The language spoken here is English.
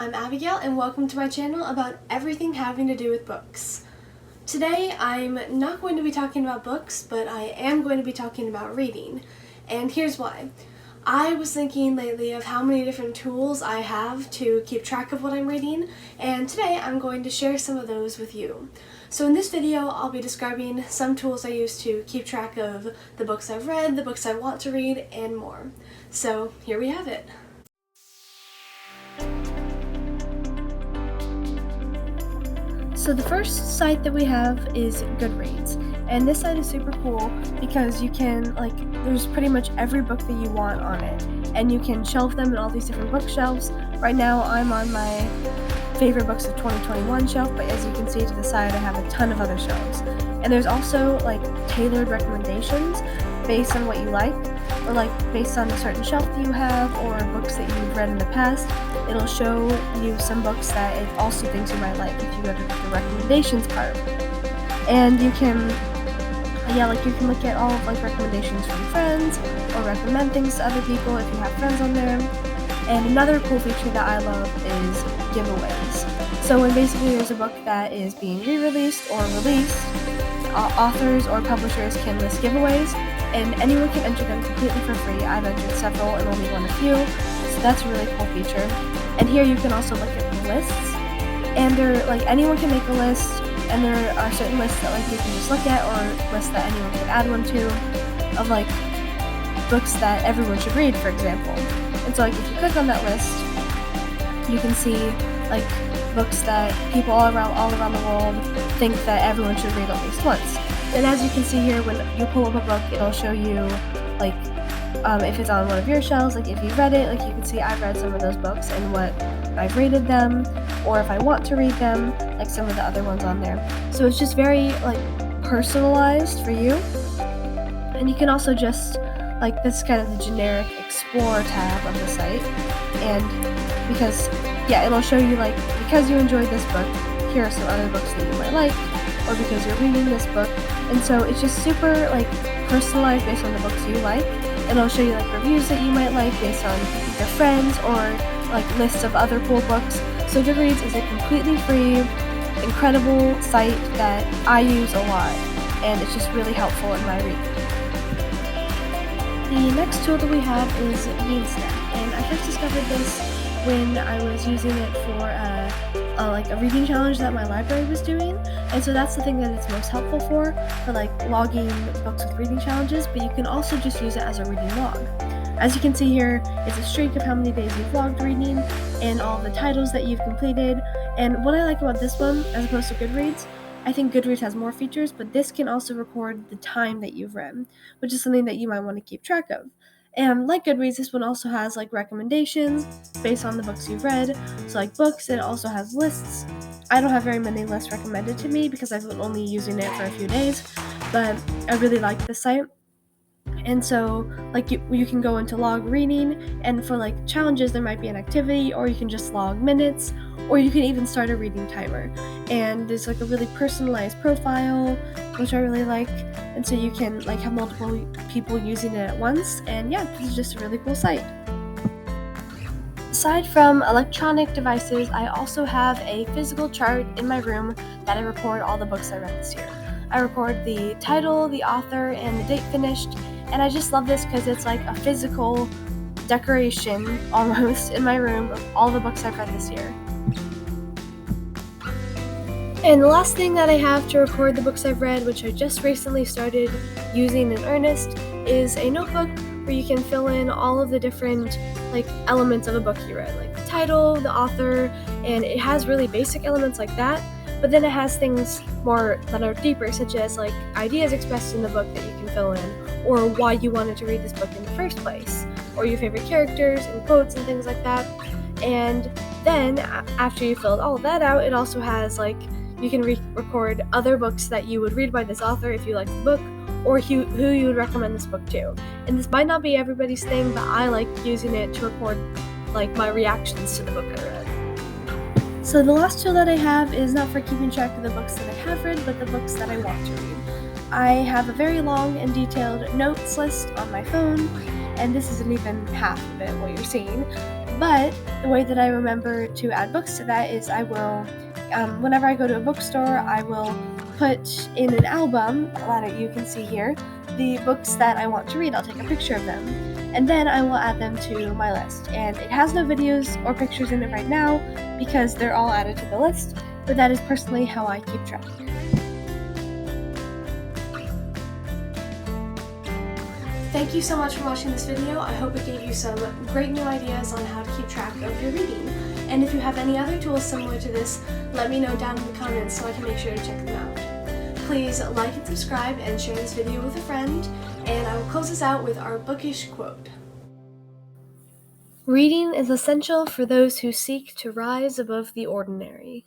I'm Abigail and welcome to my channel about everything having to do with books. Today I'm not going to be talking about books, but I am going to be talking about reading. And here's why. I was thinking lately of how many different tools I have to keep track of what I'm reading, and today I'm going to share some of those with you. So in this video, I'll be describing some tools I use to keep track of the books I've read, the books I want to read, and more. So here we have it. So the first site that we have is Goodreads, and this site is super cool because you can, there's pretty much every book that you want on it, and you can shelve them in all these different bookshelves. Right now I'm on my favorite books of 2021 shelf, but as you can see to the side I have a ton of other shelves. And there's also tailored recommendations based on what you like, or based on a certain shelf that you have, or books that you've read in the past. It'll show you some books that it also thinks you might like if you go to the recommendations part. And you can look at all of recommendations from friends, or recommend things to other people if you have friends on there. And another cool feature that I love is giveaways. So when basically there's a book that is being re-released or released, authors or publishers can list giveaways, and anyone can enter them completely for free. I've entered several and only won a few, so that's a really cool feature. And here you can also look at the lists, and anyone can make a list, and there are certain lists that you can just look at, or lists that anyone can add one to, of books that everyone should read, for example. And so if you click on that list, you can see books that people all around the world think that everyone should read at least once. And as you can see here, when you pull up a book, it'll show you if it's on one of your shelves, if you've read it, you can see I've read some of those books and what I've rated them, or if I want to read them, some of the other ones on there. So it's just very personalized for you. And you can also just this is kind of the generic explore tab of the site, and because it'll show you because you enjoyed this book, here are some other books that you might like, or because you're reading this book. And so it's just super personalized based on the books you like. And it'll show you reviews that you might like based on your friends, or lists of other cool books. So Goodreads is a completely free, incredible site that I use a lot, and it's just really helpful in my reading. The next tool that we have is Snap, and I first discovered this when I was using it for a reading challenge that my library was doing, and so that's the thing that it's most helpful for logging books with reading challenges, but you can also just use it as a reading log. As you can see here, it's a streak of how many days you've logged reading and all the titles that you've completed. And what I like about this one, as opposed to Goodreads, I think Goodreads has more features, but this can also record the time that you've read, which is something that you might want to keep track of. And like Goodreads, this one also has recommendations based on the books you've read. So books, it also has lists. I don't have very many lists recommended to me because I've been only using it for a few days, but I really like this site. And so you can go into log reading, and for challenges there might be an activity, or you can just log minutes, or you can even start a reading timer. And there's a really personalized profile, which I really like, and so you can have multiple people using it at once. And this is just a really cool site. Aside from electronic devices, I also have a physical chart in my room that I record all the books I read this year. I record the title, the author, and the date finished, and I just love this because it's a physical decoration almost in my room of all the books I've read this year. And the last thing that I have to record the books I've read, which I just recently started using in earnest, is a notebook where you can fill in all of the different elements of a book you read, the title, the author, and it has really basic elements like that, but then it has things more that are deeper, such as ideas expressed in the book that you can fill in, or why you wanted to read this book in the first place, or your favorite characters and quotes and things like that. And then after you filled all of that out, it also has you can record other books that you would read by this author if you like the book, or who you would recommend this book to. And this might not be everybody's thing, but I like using it to record my reactions to the book I read. So the last tool that I have is not for keeping track of the books that I have read, but the books that I want to read. I have a very long and detailed notes list on my phone, and this isn't even half of it, what you're seeing. But the way that I remember to add books to that is I will, whenever I go to a bookstore, I will put in an album that you can see here the books that I want to read. I'll take a picture of them, and then I will add them to my list. And it has no videos or pictures in it right now because they're all added to the list, but that is personally how I keep track. Thank you so much for watching this video. I hope it gave you some great new ideas on how to keep track of your reading. And if you have any other tools similar to this, let me know down in the comments so I can make sure to check them out. Please like and subscribe and share this video with a friend, and I will close this out with our bookish quote. Reading is essential for those who seek to rise above the ordinary.